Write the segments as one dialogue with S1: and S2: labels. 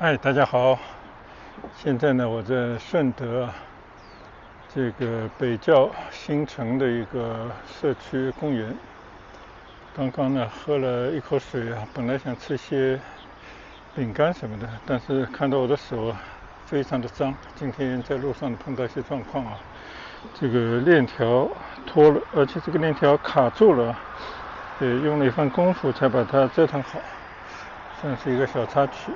S1: 嗨，大家好。现在呢，我在顺德这个北窖新城的一个社区公园。刚刚呢，喝了一口水啊，本来想吃些饼干什么的，但是看到我的手非常的脏。今天在路上碰到一些状况啊，这个链条脱了，而且这个链条卡住了，用了一番功夫才把它折腾好，算是一个小插曲。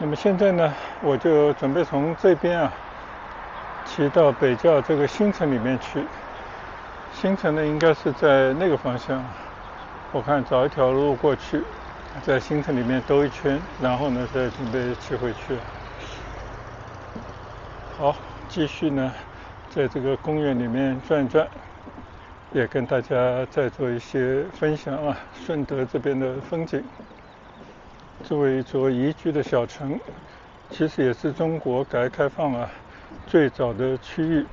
S1: 那么现在呢，我就准备从这边骑到北窖这个新城里面去。新城呢，应该是在那个方向。我看找一条路过去，在新城里面兜一圈，然后呢再准备骑回去。好，继续呢，在这个公园里面转转，也跟大家再做一些分享顺德这边的风景。作为一座宜居的小城，其实也是中国改革开放最早的区域，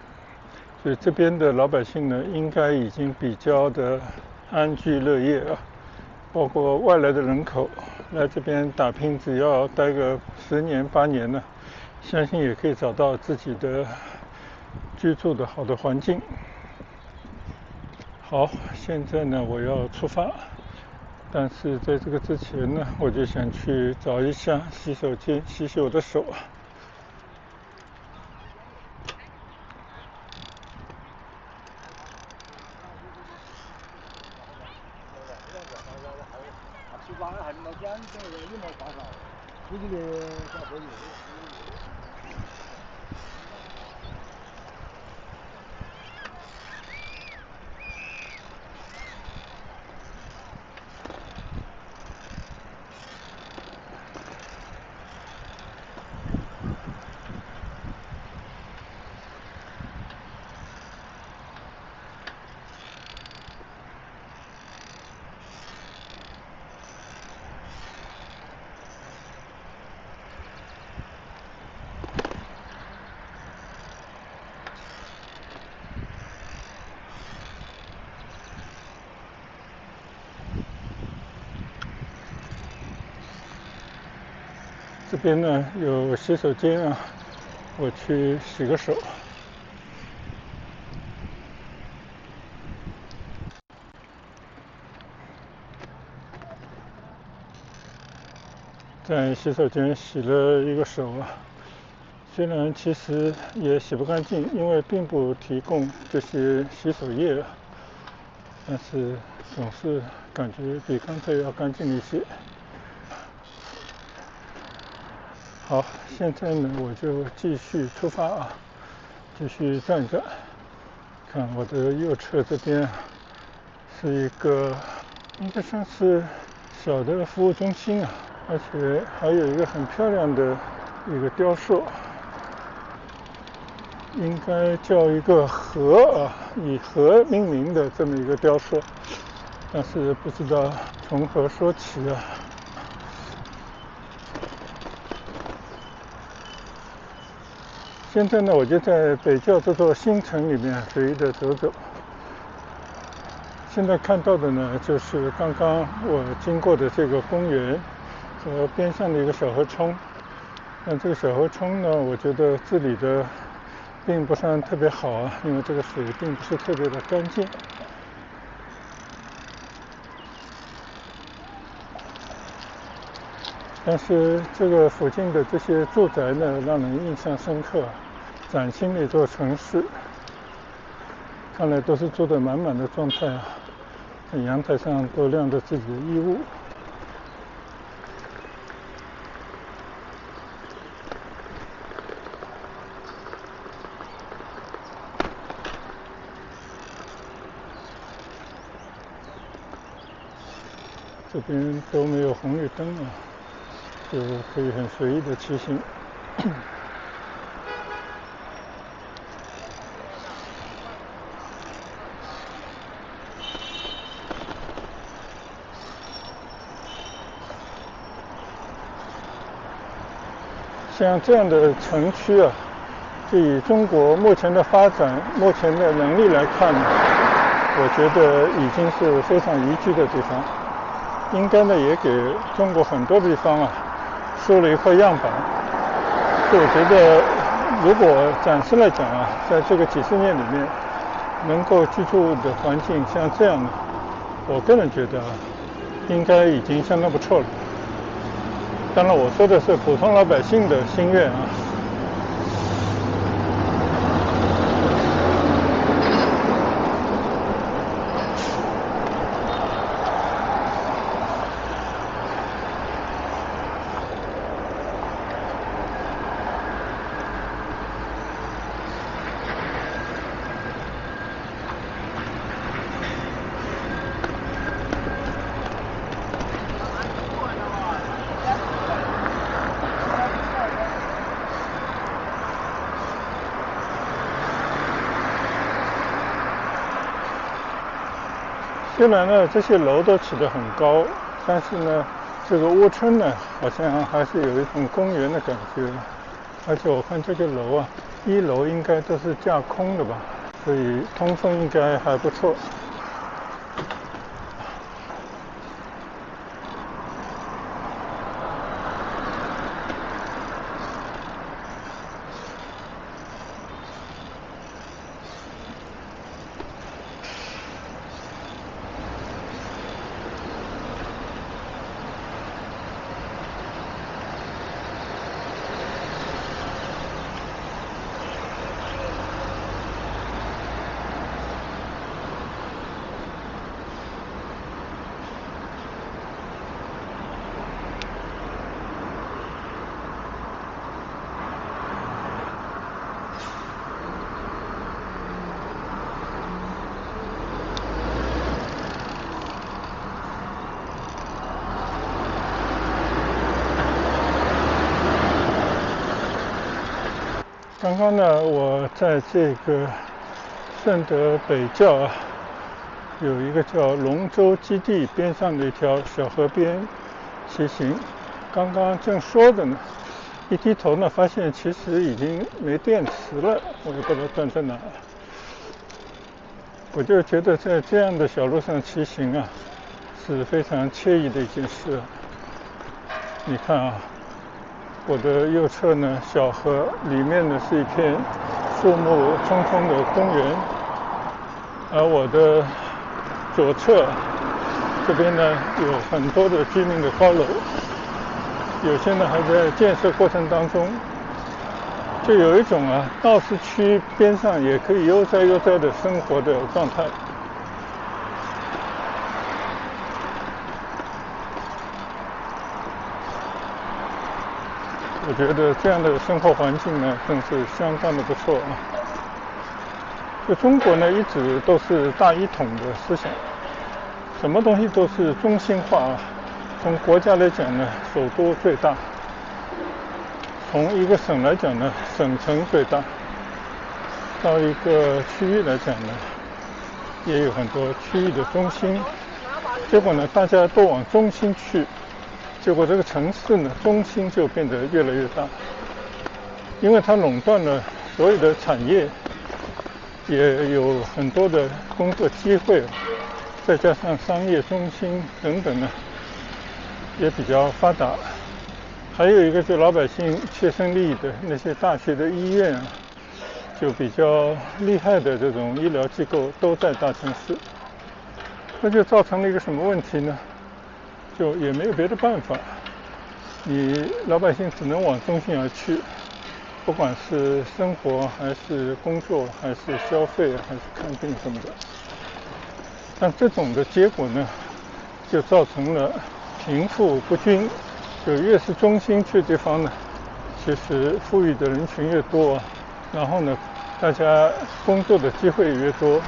S1: 所以这边的老百姓呢，应该已经比较的安居乐业包括外来的人口来这边打拼，只要待个10年8年呢，相信也可以找到自己的居住的好的环境。好，现在呢我要出发，但是在这个之前呢，我就想去找一下洗手间洗洗我的手。这边呢有洗手间我去洗个手。在洗手间洗了一个手虽然其实也洗不干净，因为并不提供这些洗手液但是总是感觉比刚才要干净一些。好，现在呢我就继续出发继续转转。看我的右侧这边是一个应该算是小的服务中心而且还有一个很漂亮的一个雕塑，应该叫一个河以河命名的这么一个雕塑，但是不知道从何说起现在呢，我就在北窖这座新城里面随意的走走。现在看到的呢，就是刚刚我经过的这个公园和边上的一个小河冲。但这个小河冲呢，我觉得治理的并不算特别好因为这个水并不是特别的干净。但是这个附近的这些住宅呢，让人印象深刻，崭新的一座城市，看来都是住得满满的状态阳台上都晾着自己的衣物。这边都没有红绿灯就可以很随意的骑行。像这样的城区就以中国目前的发展、目前的能力来看我觉得已经是非常宜居的地方。应该呢，也给中国很多地方收了一块样板。所以我觉得，如果暂时来讲啊，在这个几十年里面，能够居住的环境像这样的，我个人觉得应该已经相当不错了。当然，我说的是普通老百姓的心愿啊。虽然呢，这些楼都起得很高，但是呢，这个屋村呢，好像还是有一种公园的感觉。而且我看这个楼啊，1楼应该都是架空的吧，所以通风应该还不错。刚刚呢，我在这个顺德北窖啊，有一个叫龙舟基地边上的一条小河边骑行。刚刚正说着呢，一低头呢，发现其实已经没电池了，我也不知道断在哪了。我就觉得在这样的小路上骑行啊，是非常惬意的一件事。你看啊，我的右侧呢，小河里面呢是一片树木葱葱的公园，而我的左侧这边呢有很多的居民的高楼，有些呢还在建设过程当中，就有一种啊闹市区边上也可以悠哉悠哉的生活的状态。我觉得这样的生活环境呢，真是相当的不错啊。就中国呢，一直都是大一统的思想，什么东西都是中心化啊。从国家来讲呢，首都最大；从一个省来讲呢，省城最大；到一个区域来讲呢，也有很多区域的中心。结果呢，大家都往中心去。结果这个城市呢，中心就变得越来越大，因为它垄断了所有的产业，也有很多的工作机会，再加上商业中心等等呢，也比较发达。还有一个就老百姓切身利益的那些大学的医院啊，就比较厉害的这种医疗机构都在大城市，那就造成了一个什么问题呢？就也没有别的办法，你老百姓只能往中心而去，不管是生活还是工作还是消费还是看病什么的。但这种的结果呢，就造成了贫富不均，就越是中心去的地方呢，其实富裕的人群越多，然后呢，大家工作的机会也越多，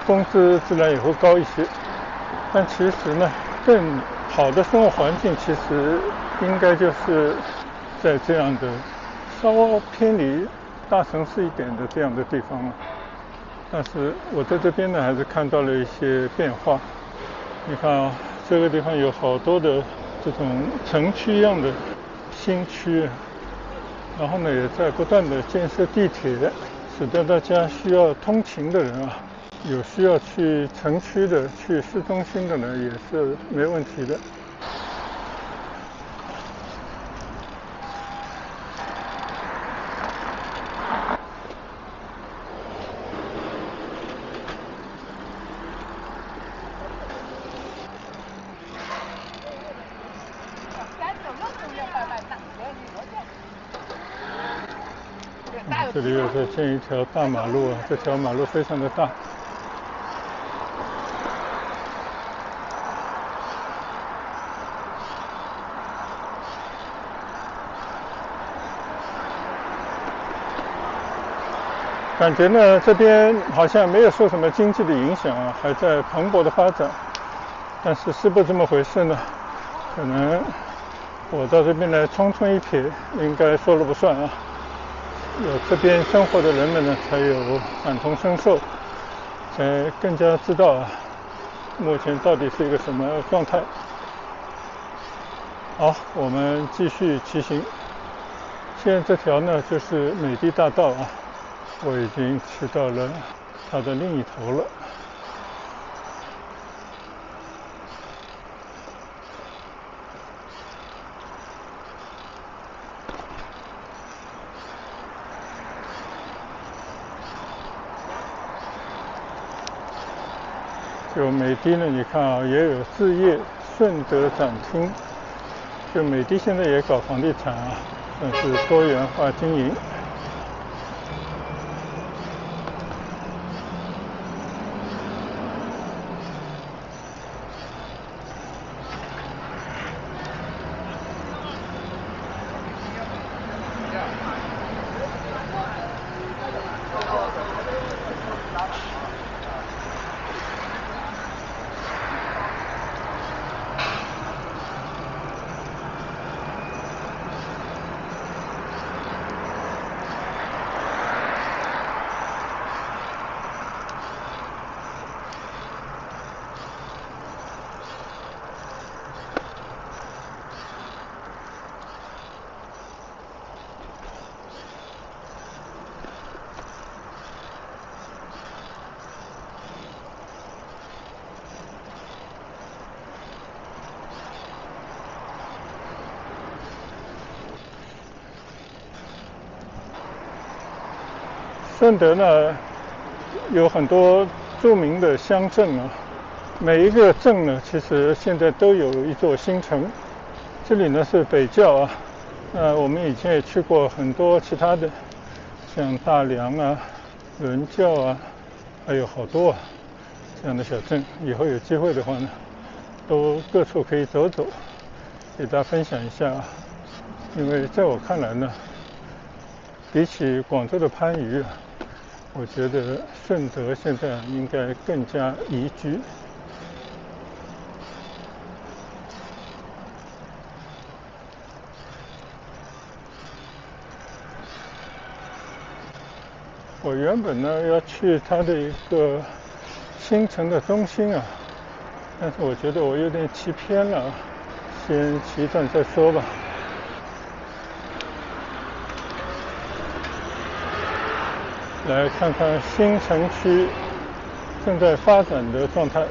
S1: 工资自然也会高一些。但其实呢，更好的生活环境其实应该就是在这样的稍偏离大城市一点的这样的地方了。但是我在这边呢，还是看到了一些变化。你看啊，这个地方有好多的这种城区一样的新区，然后呢，也在不断的建设地铁，使得大家需要通勤的人啊，有需要去城区的、去市中心的呢，也是没问题的。这里又在建一条大马路啊，这条马路非常的大。感觉呢，这边好像没有受什么经济的影响啊，还在蓬勃的发展。但是是不是这么回事呢？可能我到这边来匆匆一瞥，应该说了不算啊。有这边生活的人们呢，才有感同身受，才更加知道啊，目前到底是一个什么状态。好，我们继续骑行。现在这条呢，就是美的大道啊。我已经骑到了它的另一头了。就美的呢，你看啊，也有置业顺德展厅。就美的现在也搞房地产啊，算是多元化经营。顺德呢，有很多著名的乡镇啊，每一个镇呢，其实现在都有一座新城。这里呢是北窖啊，我们以前也去过很多其他的，像大良啊、伦教啊，还有好多这样的小镇。以后有机会的话呢，都各处可以走走，给大家分享一下。因为在我看来呢，比起广州的番禺啊，我觉得顺德现在应该更加宜居。我原本呢要去它的一个新城的中心啊，但是我觉得我有点骑偏了，先骑一段再说吧。来看看新城区正在发展的状态。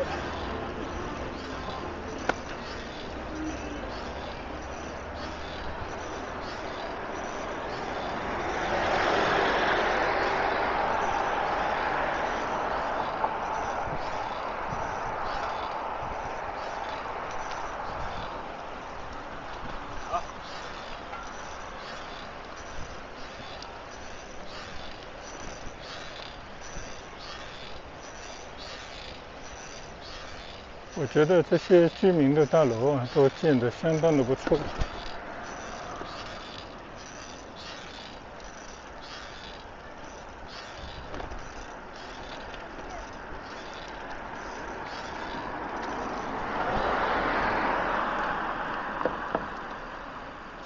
S1: 我觉得这些居民的大楼啊，都建得相当的不错。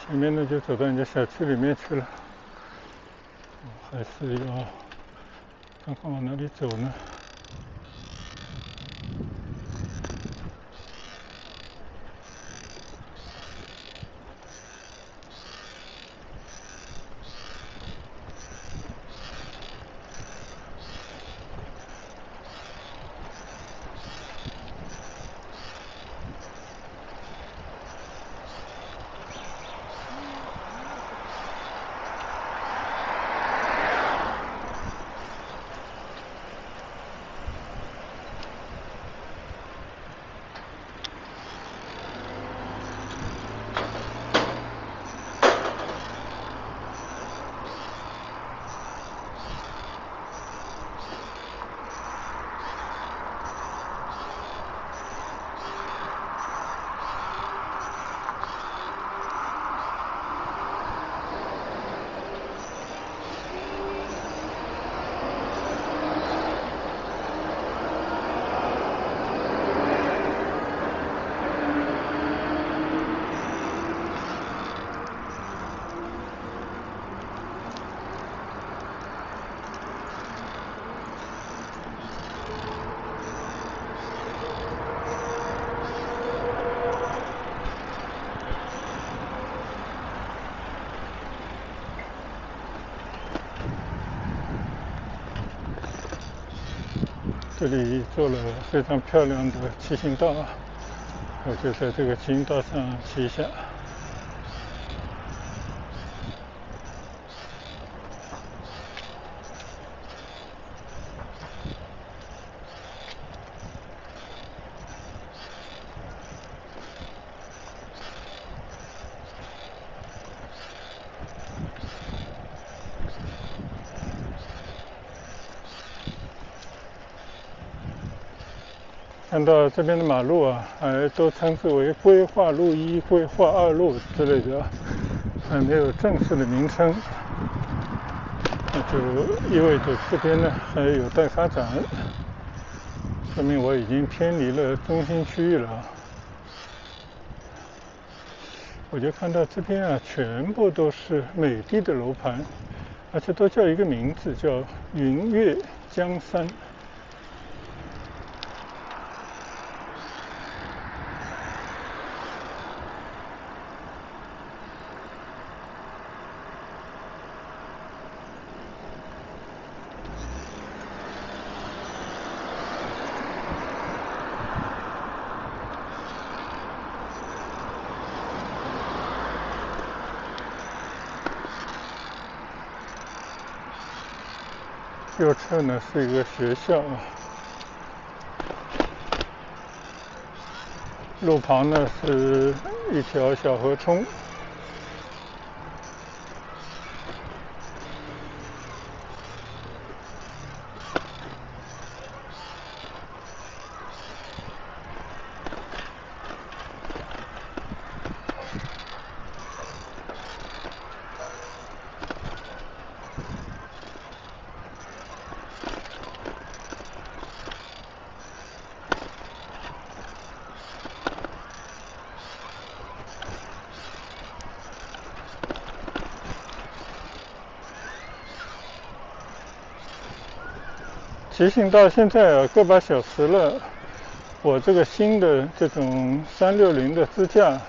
S1: 前面呢就走到人家小区里面去了，还是要看看往哪里走呢？这里做了非常漂亮的骑行道，我就在这个骑行道上骑一下。看到这边的马路啊，还都称之为规划路1、规划2路之类的，还没有正式的名称，那就意味着这边呢还有待发展，说明我已经偏离了中心区域了。我就看到这边啊，全部都是美丽的楼盘，而且都叫一个名字，叫云悦江山。右侧呢是一个学校，路旁呢是一条小河冲。骑行到现在啊，个把小时了。我这个新的这种360的支架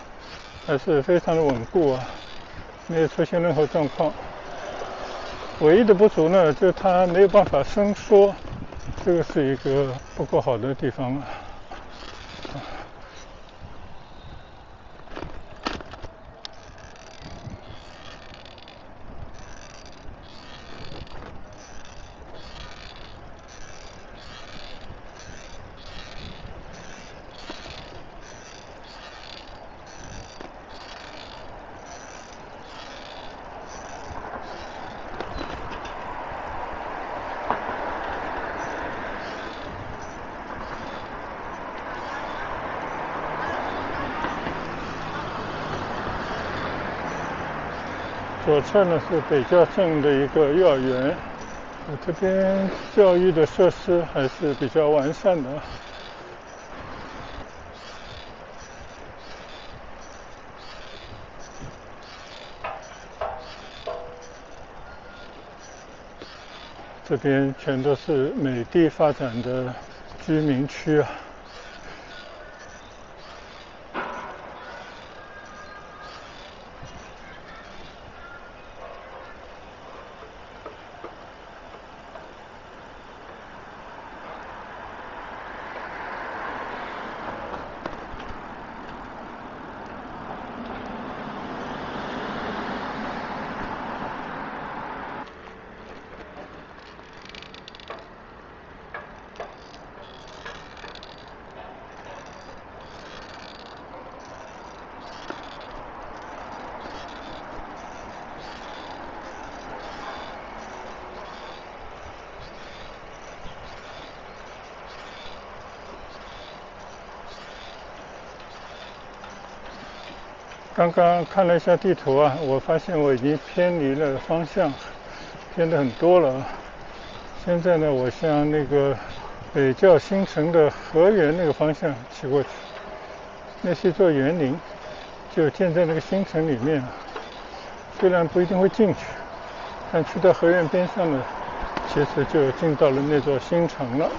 S1: 还是非常的稳固啊，没有出现任何状况。唯一的不足呢，就是它没有办法伸缩，这个是一个不够好的地方啊。左侧呢是北教镇的一个幼儿园，这边教育的设施还是比较完善的。这边全都是美的发展的居民区啊。刚刚看了一下地图啊，我发现我已经偏离了方向，偏得很多了。现在呢，我向那个北窖新城的河源那个方向骑过去，那是一座园林，就建在那个新城里面。虽然不一定会进去，但去到河源边上呢，其实就进到了那座新城了。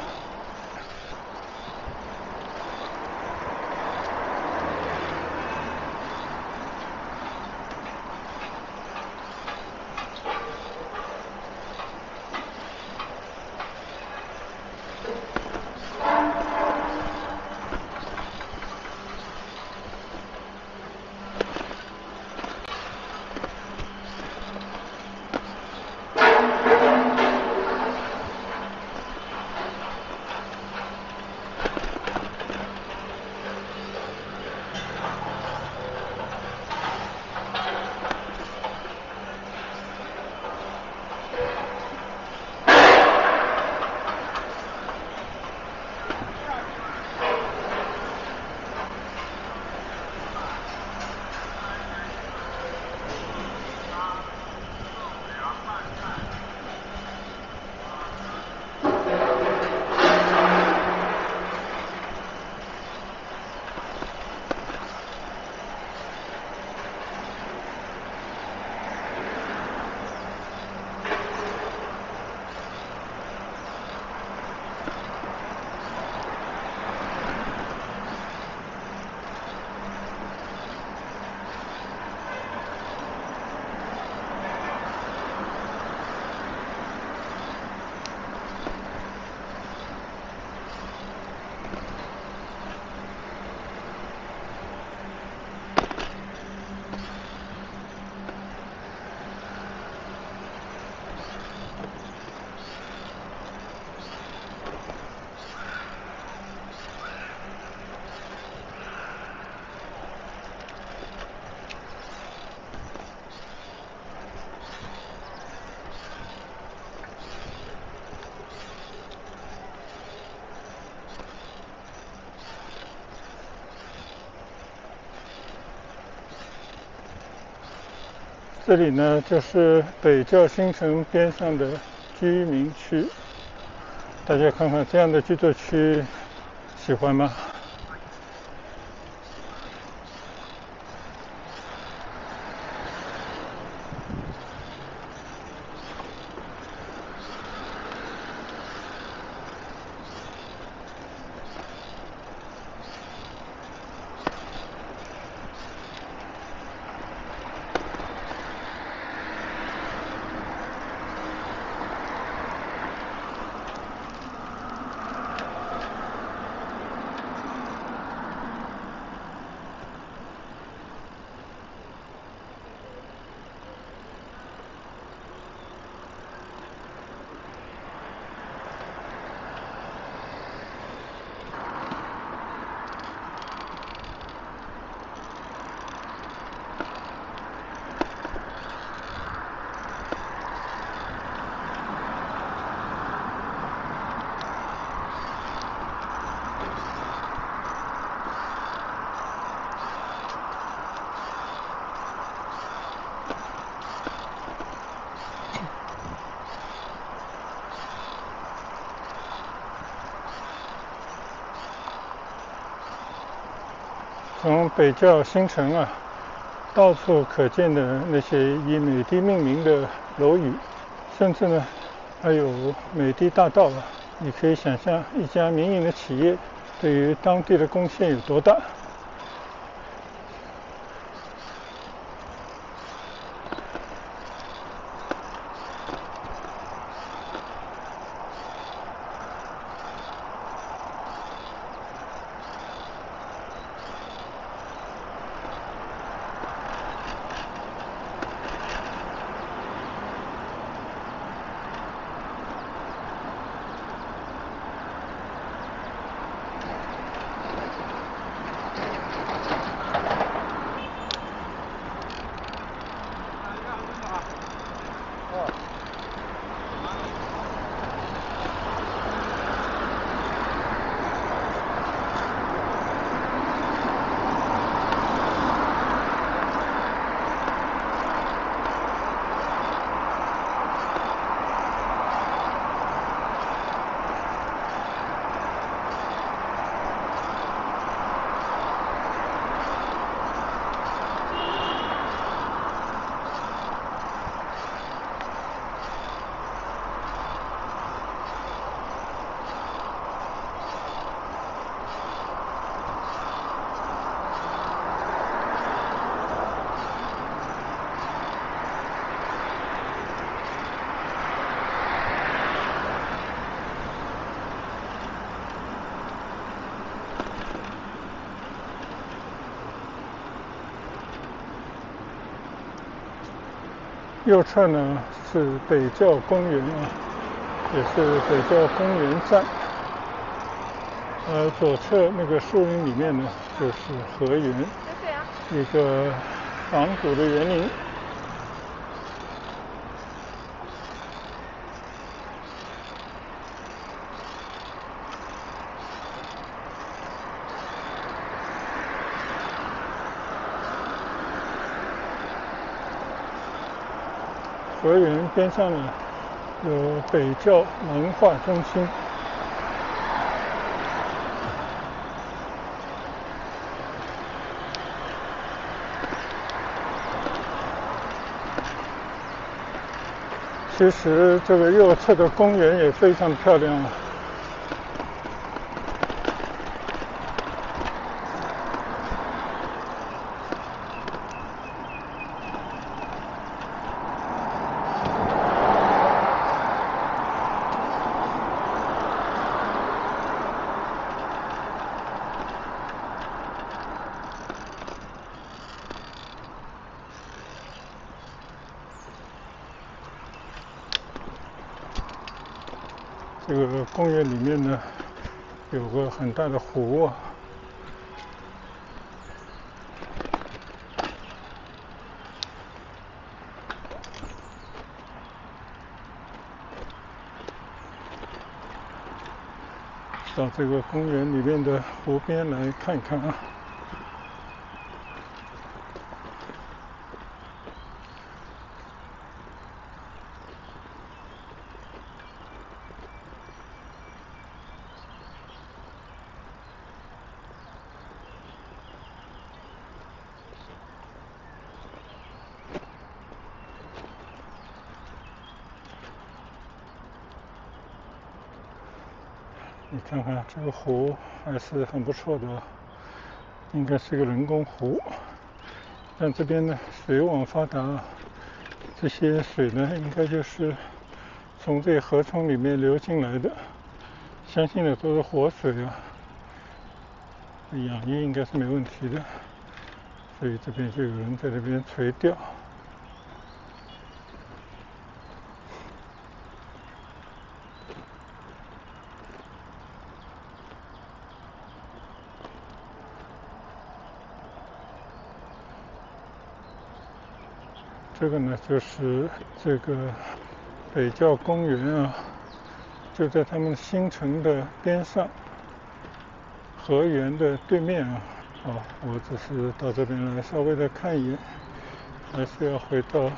S1: 这里呢就是北窖新城边上的居民区，大家看看这样的居住区喜欢吗？从北窖新城啊，到处可见的那些以美的命名的楼宇，甚至呢还有美的大道啊，你可以想象一家民营的企业对于当地的贡献有多大。右侧呢是北窖公园啊，也是北窖公园站。左侧那个树林里面呢就是河源，一个仿古的园林。河源边上呢有北窖文化中心。其实这个右侧的公园也非常漂亮啊。这个公园里面呢，有个很大的湖啊。到这个公园里面的湖边来看看啊。你看看这个湖还是很不错的，应该是个人工湖。但这边呢水网发达，这些水呢应该就是从这河床里面流进来的，相信的都是活水啊，养鱼应该是没问题的。所以这边就有人在这边垂钓。这个呢就是这个北窖公园啊，就在他们新城的边上，河源的对面啊。我只是到这边来稍微的看一眼，还是要回到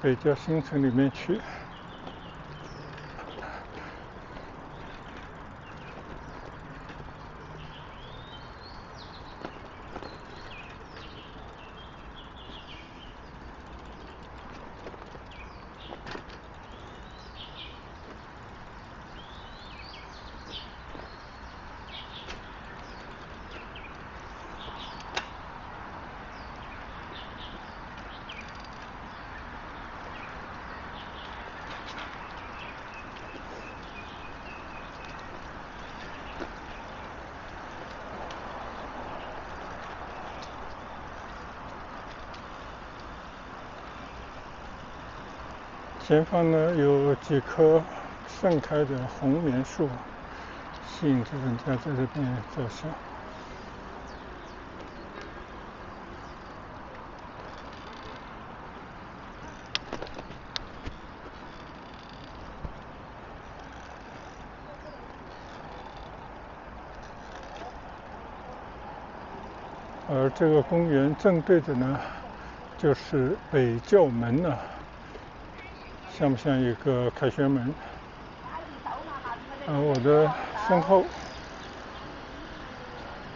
S1: 北窖新城里面去。前方呢有几棵盛开的红棉树，吸引着人家在这边照相。而这个公园正对着呢，就是北窖门啊，像不像一个凯旋门？我的身后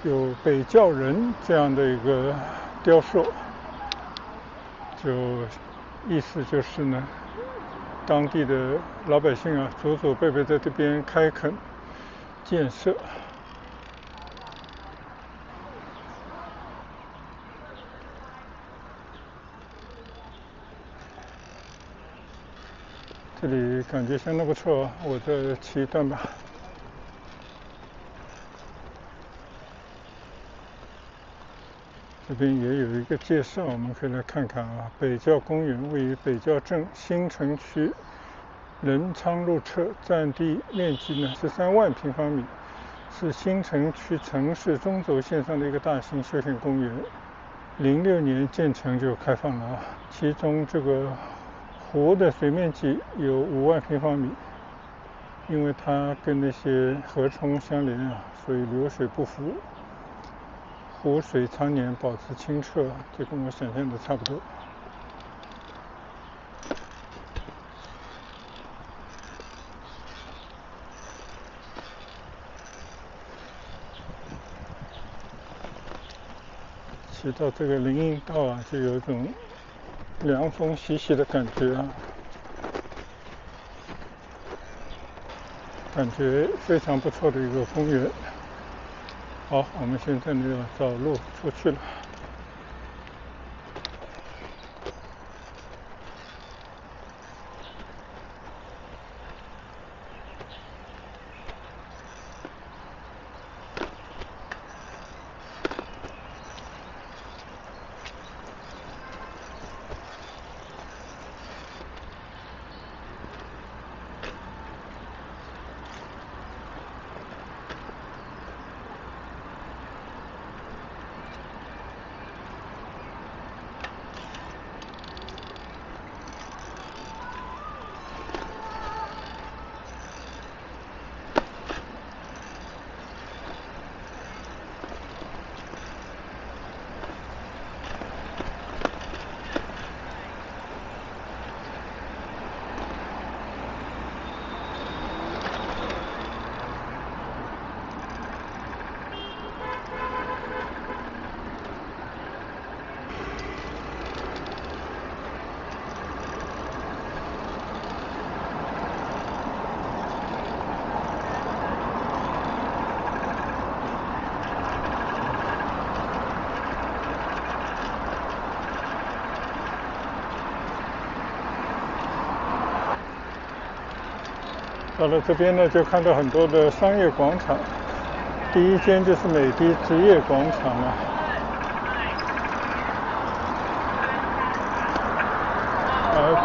S1: 有北窖人这样的一个雕塑，就意思就是呢，当地的老百姓啊，祖祖辈辈在这边开垦建设。这里感觉相当不错，我再骑一段吧。这边也有一个介绍，我们可以来看看啊。北窖公园位于北窖镇新城区仁昌路侧，占地面积呢13万平方米，是新城区城市中轴线上的一个大型休闲公园。06年建成就开放了啊，其中这个湖的水面积有5万平方米，因为它跟那些河床相连啊，所以流水不腐，湖水常年保持清澈，这跟我想象的差不多。骑到这个林荫道啊，就有一种凉风习习的感觉啊，感觉非常不错的一个公园。好，我们现在呢要找路出去了。到了这边呢，就看到很多的商业广场。第一间就是美的职业广场了。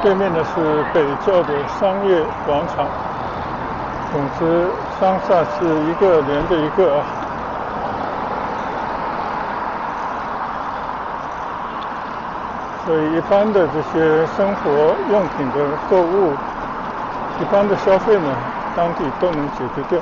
S1: 对面的是北窖的商业广场。总之，商厦是一个连着一个啊。所以一般的这些生活用品的购物，一般的消费呢，当地都能解决掉。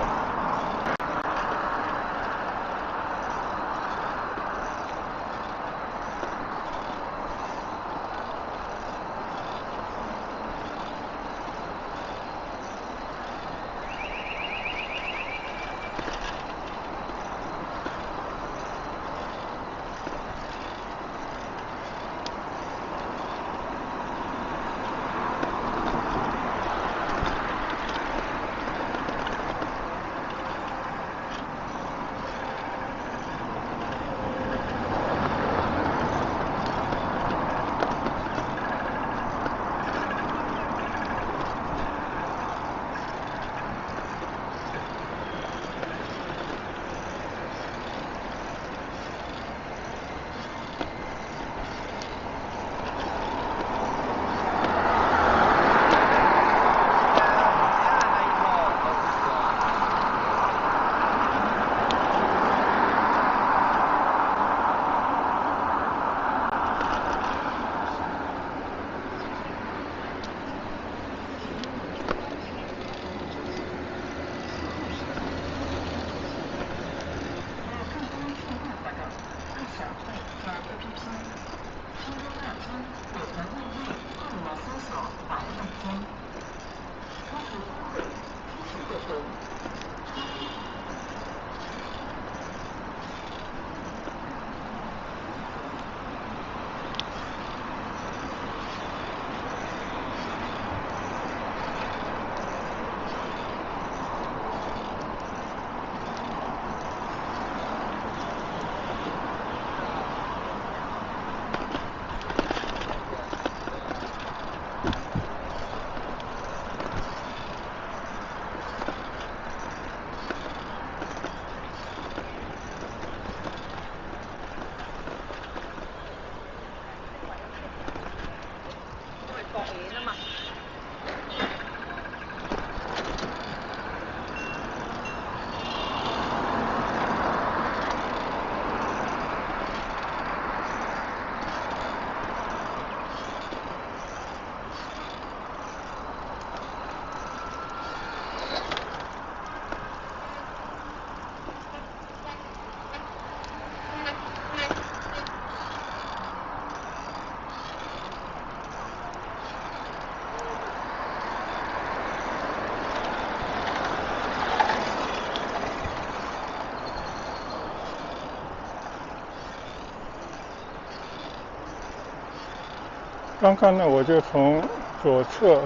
S1: 刚刚呢，我就从左侧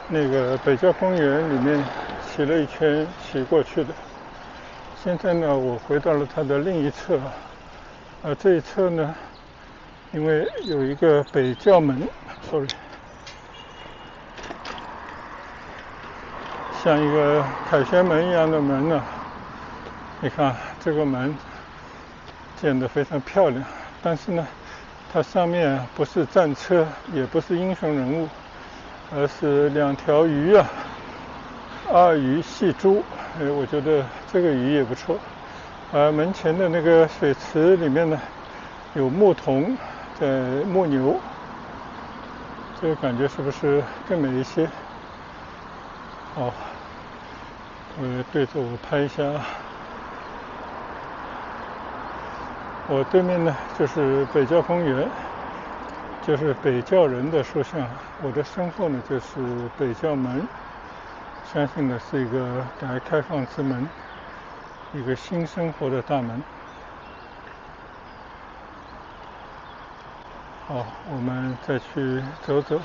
S1: 那个北窖公园里面骑了一圈骑过去的。现在呢，我回到了它的另一侧。这一侧呢，因为有一个北窖门 ，sorry， 像一个凯旋门一样的门呢。你看这个门建得非常漂亮，但是呢，它上面不是战车，也不是英雄人物，而是两条鱼啊，二鱼戏珠。我觉得这个鱼也不错。门前的那个水池里面呢，有牧童在牧牛，这个感觉是不是更美一些？好，对着我拍一下。我对面呢就是北窖公园，就是北窖人的塑像。我的身后呢就是北窖门，相信呢是一个改革开放之门，一个新生活的大门。好，我们再去走走。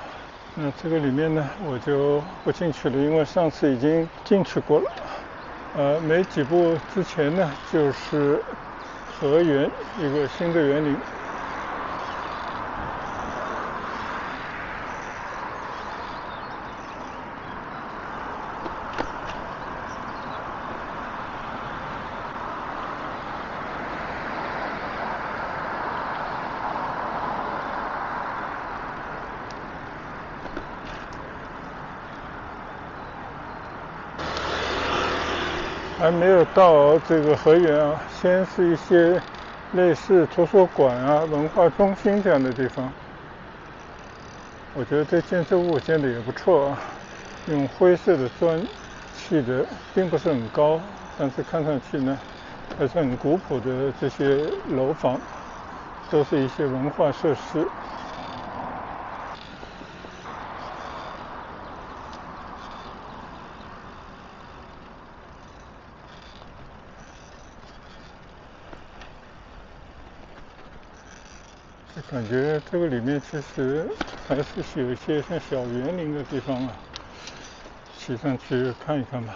S1: 那这个里面呢我就不进去了，因为上次已经进去过了。没几步之前呢就是河园，一个新的园林。还没有到这个河源啊，先是一些类似图书馆啊、文化中心这样的地方。我觉得这建筑物建的也不错啊，用灰色的砖砌的，并不是很高，但是看上去呢还是很古朴的。这些楼房都是一些文化设施。感觉这个里面其实还是有一些像小园林的地方啊，骑上去看一看吧。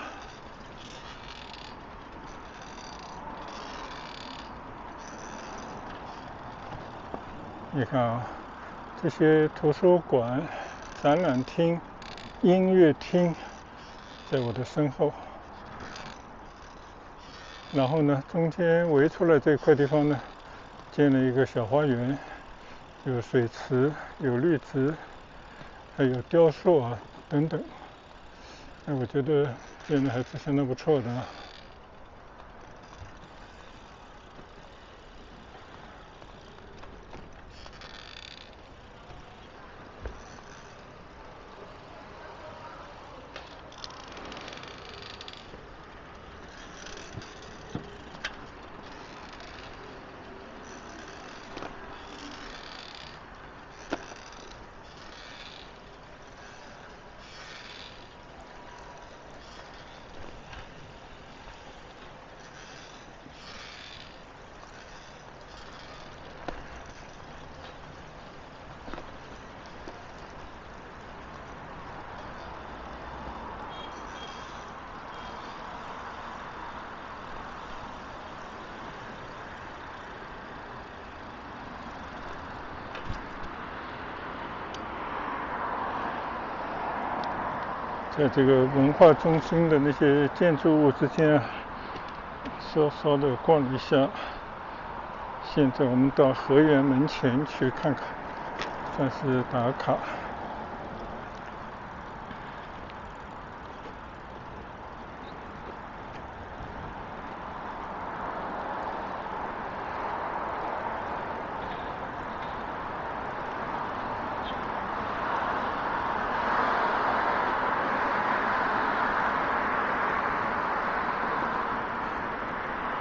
S1: 你看啊，这些图书馆、展览厅、音乐厅在我的身后，然后呢，中间围出来这块地方呢，建了一个小花园，有水池，有绿植，还有雕塑啊等等。我觉得建的还是相当不错的啊。在这个文化中心的那些建筑物之间啊，稍稍的逛了一下。现在我们到河源门前去看看，算是打卡。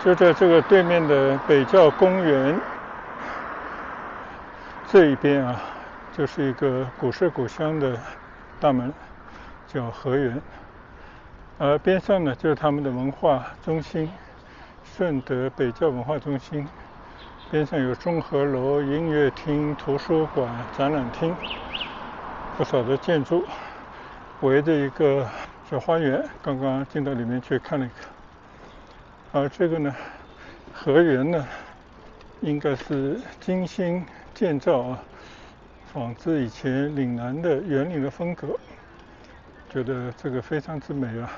S1: 就在这个对面的北窖公园这一边啊，就是一个古色古香的大门，叫河源。边上呢就是他们的文化中心，顺德北窖文化中心。边上有综合楼、音乐厅、图书馆、展览厅，不少的建筑，围着一个小花园。刚刚进到里面去看了一看。而这个呢，河源呢，应该是精心建造啊，仿制以前岭南的园林的风格，觉得这个非常之美啊。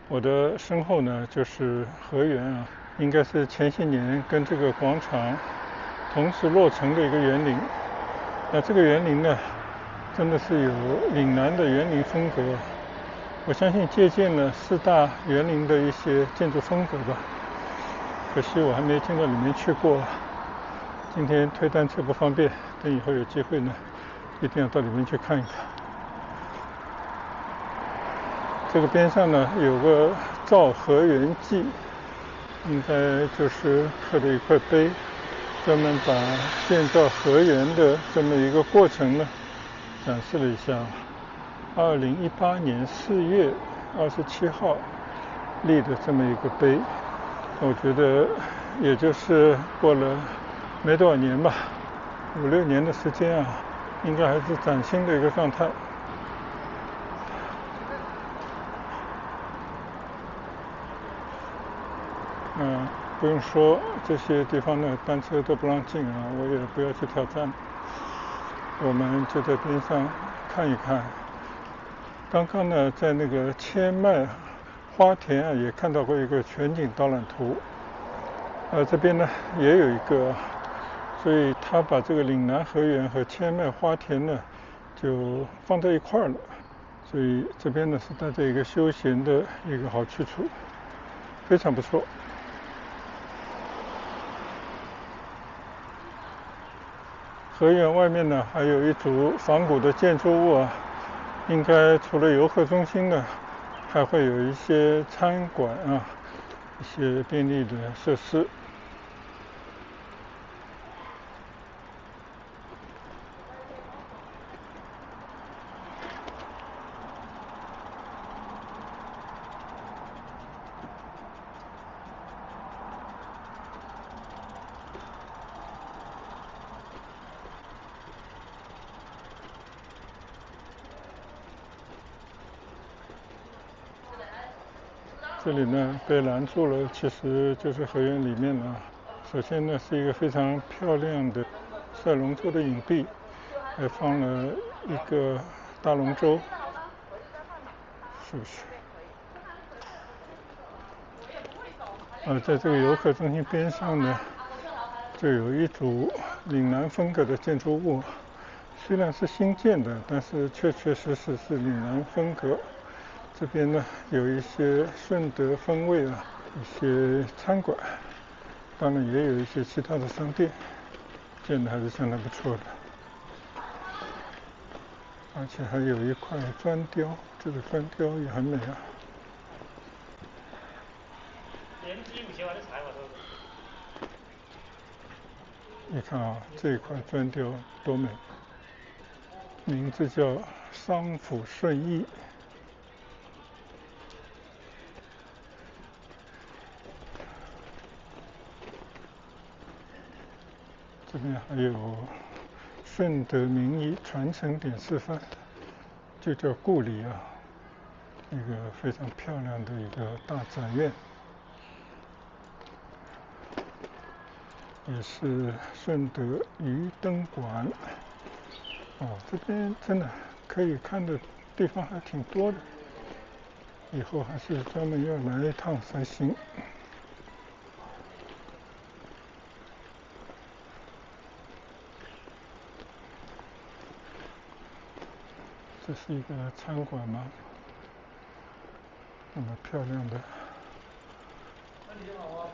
S1: 我的身后呢就是河源啊，应该是前些年跟这个广场同时落成的一个园林。那这个园林呢，真的是有岭南的园林风格，我相信借鉴了4大园林的一些建筑风格吧。可惜我还没进到里面去过，今天推单车不方便，等以后有机会呢，一定要到里面去看一看。这个边上呢有个造河源记，应该就是刻的一块碑，专门把建造河源的这么一个过程呢展示了一下。2018年4月27号立的这么一个碑，我觉得也就是过了没多少年吧，5、6年的时间啊，应该还是崭新的一个状态。不用说，这些地方呢单车都不让进啊，我也不要去挑战。我们就在边上看一看。刚刚呢在那个千麦花田啊也看到过一个全景导览图，这边呢也有一个，所以他把这个岭南河源和千麦花田呢就放在一块儿了，所以这边呢是大家一个休闲的一个好去处，非常不错。河源外面呢还有一组仿古的建筑物啊，应该除了游客中心呢，还会有一些餐馆啊，一些便利的设施。这里呢被拦住了，其实就是河源里面呢。首先呢是一个非常漂亮的赛龙舟的影壁，还放了一个大龙舟，是不是？在这个游客中心边上呢，就有一组岭南风格的建筑物，虽然是新建的，但是确确实实是岭南风格。这边呢有一些顺德风味啊，一些餐馆，当然也有一些其他的商店，建的还是相当不错的。而且还有一块砖雕，这个砖雕也很美啊。你看啊，这一块砖雕多美，名字叫商府顺义。这边还有顺德名医传承点示范，就叫故里啊，一个非常漂亮的一个大展院，也是顺德鱼灯馆。这边真的可以看的地方还挺多的，以后还是专门要来一趟才行。这是一个餐馆吗？那么漂亮的。你好啊。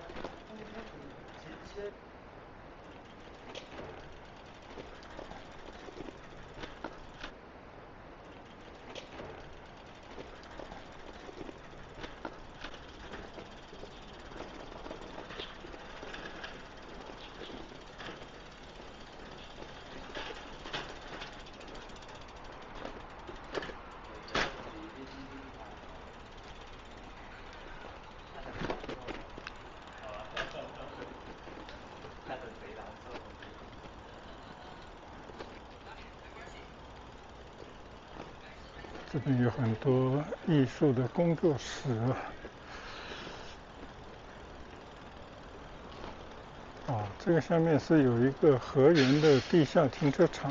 S1: 这边有很多艺术的工作室这个下面是有一个河源的地下停车场，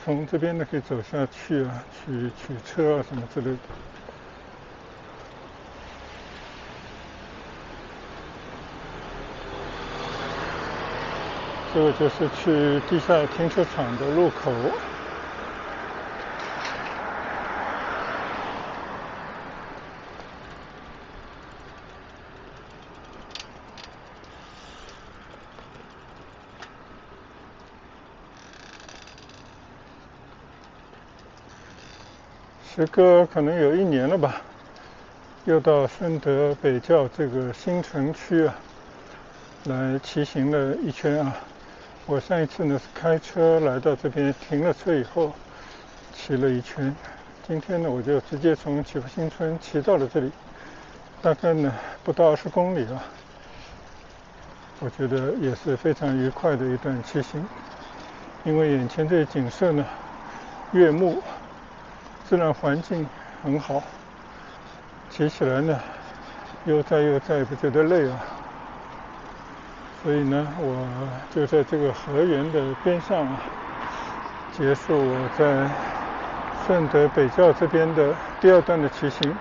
S1: 从这边呢可以走下去啊，去取车啊什么之类的。这个就是去地下停车场的入口。时隔可能有1年了吧，又到顺德北窖这个新城区啊，来骑行了一圈啊。我上一次呢是开车来到这边，停了车以后骑了一圈。今天呢我就直接从祈福新村骑到了这里，大概呢不到20公里啊。我觉得也是非常愉快的一段骑行，因为眼前这些景色呢悦目，自然环境很好，骑起来呢悠哉悠哉，不觉得累啊。所以呢我就在这个河源的边上啊，结束我在顺德北窖这边的第2段的骑行。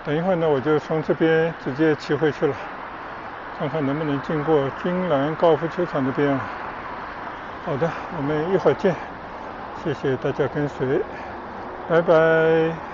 S1: 等一会儿呢我就从这边直接骑回去了，看看能不能经过君兰高尔夫球场那边啊。好的，我们一会儿见，谢谢大家跟随。拜拜。